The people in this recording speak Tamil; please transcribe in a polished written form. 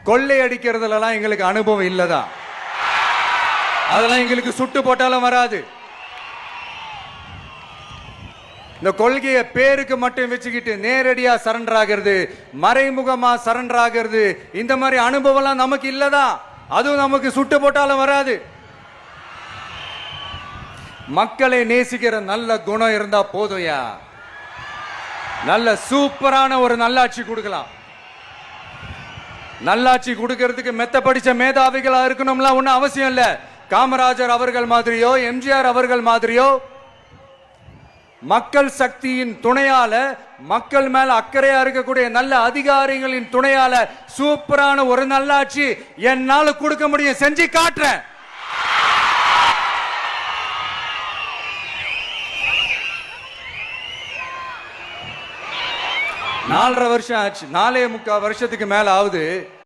கொள்ளை அடிக்கிறதுலாம் எங்களுக்கு அனுபவம் இல்லதான். அதெல்லாம் எங்களுக்கு சுட்டு போட்டாலும் வராது. இந்த கொள்கையை பேருக்கு மட்டும் வச்சுக்கிட்டு நேரடியா சரண்டர் ஆகிறது, மறைமுகமா சரண்டர் ஆகிறது, இந்த மாதிரி அனுபவம்லாம் நமக்கு இல்லதான். அதுவும் நமக்கு சுட்டு போட்டாலும் வராது. மக்களை நேசிக்கிற நல்ல குணம் இருந்தா போதும்யா, நல்ல சூப்பரான ஒரு நல்லாட்சி கொடுக்கலாம். நல்லாட்சி கொடுக்கிறதுக்கு மெத்த படிச்ச மேதாவிகளா இருக்கணும்லாம் ஒன்றும் அவசியம் இல்லை. காமராஜர் அவர்கள் மாதிரியோ எம்ஜிஆர் அவர்கள் மாதிரியோ மக்கள் சக்தியின் துணையால, மக்கள் மேல அக்கறையா இருக்கக்கூடிய நல்ல அதிகாரிகளின் துணையால சூப்பரான ஒரு நல்லாட்சி என்னால கொடுக்க முடியும். செஞ்சு காட்டுறேன். நாலரை வருஷம் ஆச்சு, 4.25 வருஷத்துக்கு மேல ஆகுது.